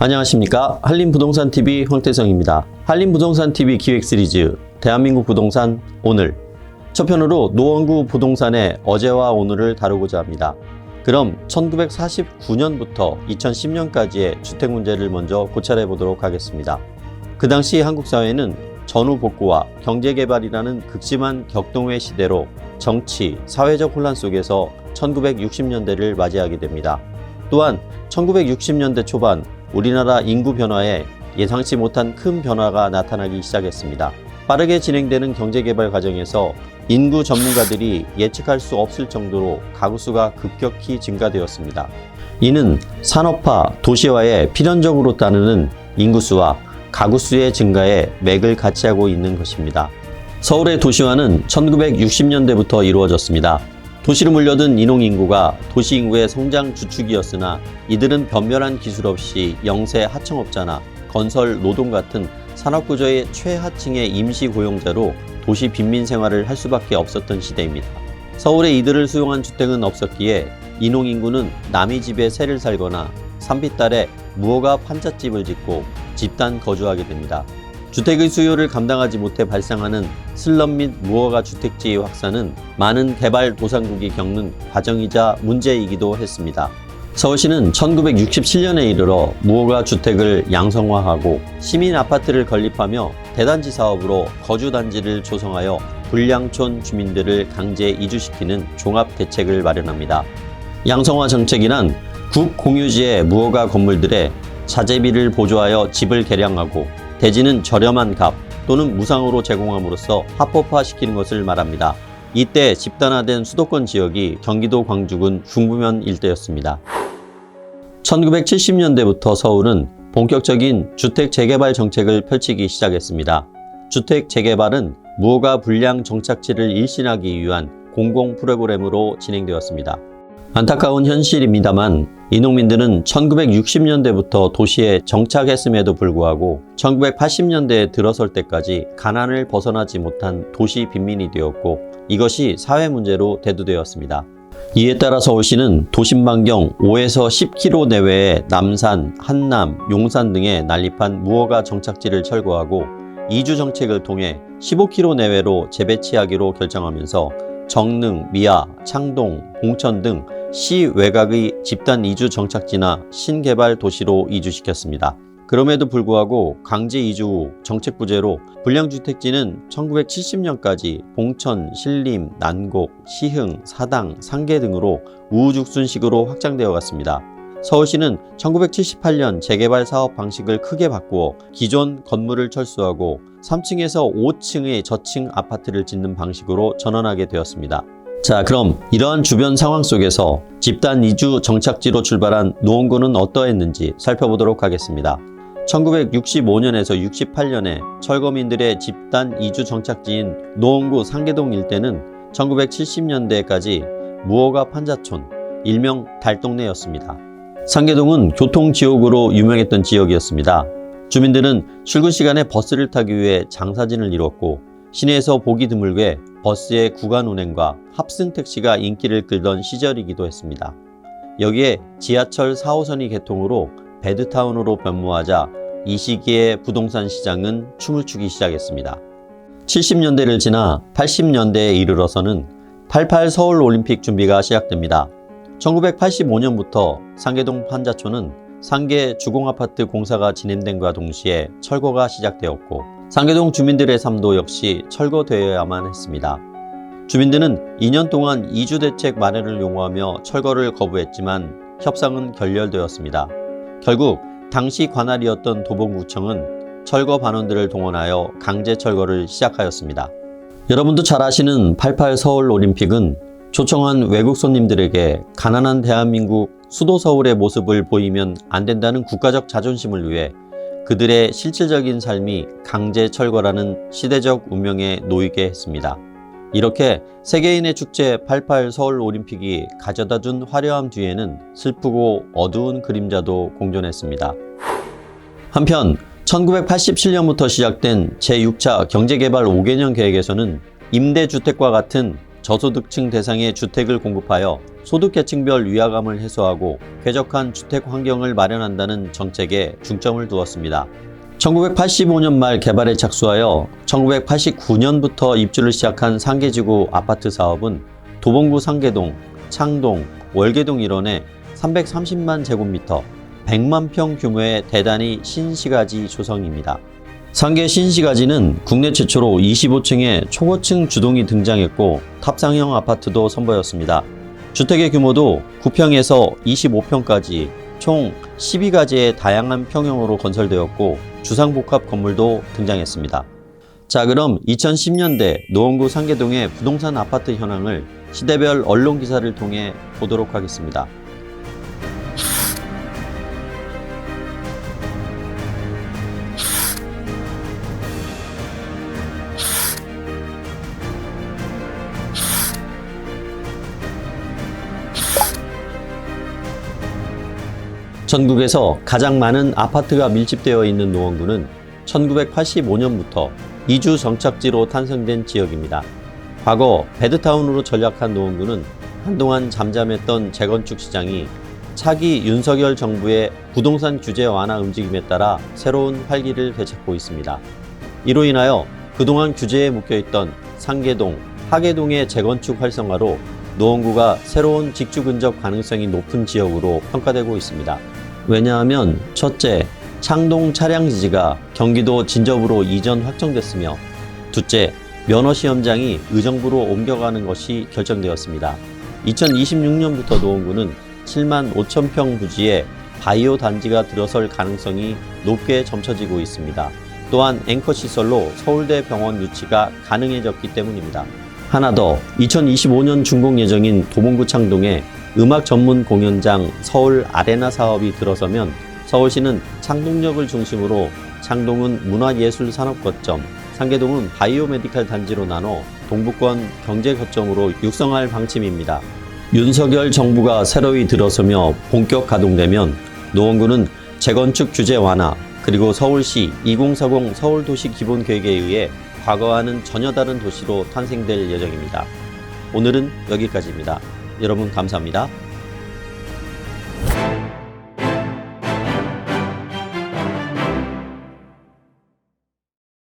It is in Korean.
안녕하십니까. 한림부동산TV 황태성입니다. 한림부동산TV 기획 시리즈 대한민국 부동산 오늘 첫 편으로 노원구 부동산의 어제와 오늘을 다루고자 합니다. 그럼 1949년부터 2010년까지의 주택 문제를 먼저 고찰해 보도록 하겠습니다. 그 당시 한국 사회는 전후 복구와 경제개발이라는 극심한 격동의 시대로 정치, 사회적 혼란 속에서 1960년대를 맞이하게 됩니다. 또한 1960년대 초반 우리나라 인구 변화에 예상치 못한 큰 변화가 나타나기 시작했습니다. 빠르게 진행되는 경제개발 과정에서 인구 전문가들이 예측할 수 없을 정도로 가구 수가 급격히 증가되었습니다. 이는 산업화, 도시화에 필연적으로 따르는 인구수와 가구 수의 증가에 맥을 같이 하고 있는 것입니다. 서울의 도시화는 1960년대부터 이루어졌습니다. 도시로 몰려든 인홍인구가 도시인구의 성장 주축이었으나 이들은 변별한 기술 없이 영세 하청업자나 건설 노동 같은 산업구조의 최하층의 임시 고용자로 도시 빈민 생활을 할 수밖에 없었던 시대입니다. 서울에 이들을 수용한 주택은 없었기에 인홍인구는 남의 집에 새를 살거나 산비탈에 무허가 판잣집을 짓고 집단 거주하게 됩니다. 주택의 수요를 감당하지 못해 발생하는 슬럼 및 무허가 주택지의 확산은 많은 개발도상국이 겪는 과정이자 문제이기도 했습니다. 서울시는 1967년에 이르러 무허가 주택을 양성화하고 시민 아파트를 건립하며 대단지 사업으로 거주단지를 조성하여 불량촌 주민들을 강제 이주시키는 종합대책을 마련합니다. 양성화 정책이란 국공유지의 무허가 건물들의 자재비를 보조하여 집을 개량하고 대지는 저렴한 값 또는 무상으로 제공함으로써 합법화시키는 것을 말합니다. 이때 집단화된 수도권 지역이 경기도 광주군 중부면 일대였습니다. 1970년대부터 서울은 본격적인 주택 재개발 정책을 펼치기 시작했습니다. 주택 재개발은 무허가 불량 정착지를 일신하기 위한 공공 프로그램으로 진행되었습니다. 안타까운 현실입니다만 이농민들은 1960년대부터 도시에 정착했음에도 불구하고 1980년대에 들어설 때까지 가난을 벗어나지 못한 도시 빈민이 되었고 이것이 사회 문제로 대두되었습니다. 이에 따라 서울시는 도심 반경 5에서 10km 내외의 남산, 한남, 용산 등에 난립한 무허가 정착지를 철거하고 이주 정책을 통해 15km 내외로 재배치하기로 결정하면서 정릉, 미아, 창동, 봉천 등 시 외곽의 집단 이주 정착지나 신개발 도시로 이주시켰습니다. 그럼에도 불구하고 강제 이주 후 정책 부재로 불량주택지는 1970년까지 봉천, 신림, 난곡, 시흥, 사당, 상계 등으로 우후죽순식으로 확장되어 갔습니다. 서울시는 1978년 재개발 사업 방식을 크게 바꾸어 기존 건물을 철수하고 3층에서 5층의 저층 아파트를 짓는 방식으로 전환하게 되었습니다. 자, 그럼 이러한 주변 상황 속에서 집단 이주 정착지로 출발한 노원구는 어떠했는지 살펴보도록 하겠습니다. 1965년에서 68년에 철거민들의 집단 이주 정착지인 노원구 상계동 일대는 1970년대까지 무허가 판자촌, 일명 달동네였습니다. 상계동은 교통지옥으로 유명했던 지역이었습니다. 주민들은 출근 시간에 버스를 타기 위해 장사진을 이뤘고 시내에서 보기 드물게 버스의 구간 운행과 합승 택시가 인기를 끌던 시절이기도 했습니다. 여기에 지하철 4호선이 개통으로 배드타운으로 변모하자 이 시기에 부동산 시장은 춤을 추기 시작했습니다. 70년대를 지나 80년대에 이르러서는 88 서울 올림픽 준비가 시작됩니다. 1985년부터 상계동 판자촌은 상계 주공아파트 공사가 진행됨과 동시에 철거가 시작되었고 상계동 주민들의 삶도 역시 철거되어야만 했습니다. 주민들은 2년 동안 이주대책 마련을 요구하며 철거를 거부했지만 협상은 결렬되었습니다. 결국 당시 관할이었던 도봉구청은 철거 반원들을 동원하여 강제 철거를 시작하였습니다. 여러분도 잘 아시는 88 서울 올림픽은 초청한 외국 손님들에게 가난한 대한민국 수도 서울의 모습을 보이면 안 된다는 국가적 자존심을 위해 그들의 실질적인 삶이 강제 철거라는 시대적 운명에 놓이게 했습니다. 이렇게 세계인의 축제 88 서울 올림픽이 가져다준 화려함 뒤에는 슬프고 어두운 그림자도 공존했습니다. 한편 1987년부터 시작된 제6차 경제개발 5개년 계획에서는 임대주택과 같은 저소득층 대상의 주택을 공급하여 소득계층별 위화감을 해소하고 쾌적한 주택 환경을 마련한다는 정책에 중점을 두었습니다. 1985년 말 개발에 착수하여 1989년부터 입주를 시작한 상계지구 아파트 사업은 도봉구 상계동, 창동, 월계동 일원에 330만 제곱미터, 100만 평 규모의 대단히 신시가지 조성입니다. 상계 신시가지는 국내 최초로 25층에 초고층 주동이 등장했고 탑상형 아파트도 선보였습니다. 주택의 규모도 9평에서 25평까지 총 12가지의 다양한 평형으로 건설되었고 주상복합 건물도 등장했습니다. 자, 그럼 2010년대 노원구 상계동의 부동산 아파트 현황을 시대별 언론 기사를 통해 보도록 하겠습니다. 전국에서 가장 많은 아파트가 밀집되어 있는 노원구는 1985년부터 이주 정착지로 탄생된 지역입니다. 과거 베드타운으로 전락한 노원구는 한동안 잠잠했던 재건축 시장이 차기 윤석열 정부의 부동산 규제 완화 움직임에 따라 새로운 활기를 되찾고 있습니다. 이로 인하여 그동안 규제에 묶여있던 상계동, 하계동의 재건축 활성화로 노원구가 새로운 직주 근접 가능성이 높은 지역으로 평가되고 있습니다. 왜냐하면 첫째, 창동 차량지지가 경기도 진접으로 이전 확정됐으며 둘째, 면허시험장이 의정부로 옮겨가는 것이 결정되었습니다. 2026년부터 노원구는 7만 5천 평 부지에 바이오 단지가 들어설 가능성이 높게 점쳐지고 있습니다. 또한 앵커 시설로 서울대 병원 유치가 가능해졌기 때문입니다. 하나 더, 2025년 준공 예정인 도봉구 창동에 음악 전문 공연장 서울 아레나 사업이 들어서면 서울시는 창동역을 중심으로 창동은 문화예술산업거점, 상계동은 바이오메디칼 단지로 나눠 동부권 경제거점으로 육성할 방침입니다. 윤석열 정부가 새로이 들어서며 본격 가동되면 노원구는 재건축 규제 완화, 그리고 서울시 2040 서울도시기본계획에 의해 과거와는 전혀 다른 도시로 탄생될 예정입니다. 오늘은 여기까지입니다. 여러분 감사합니다.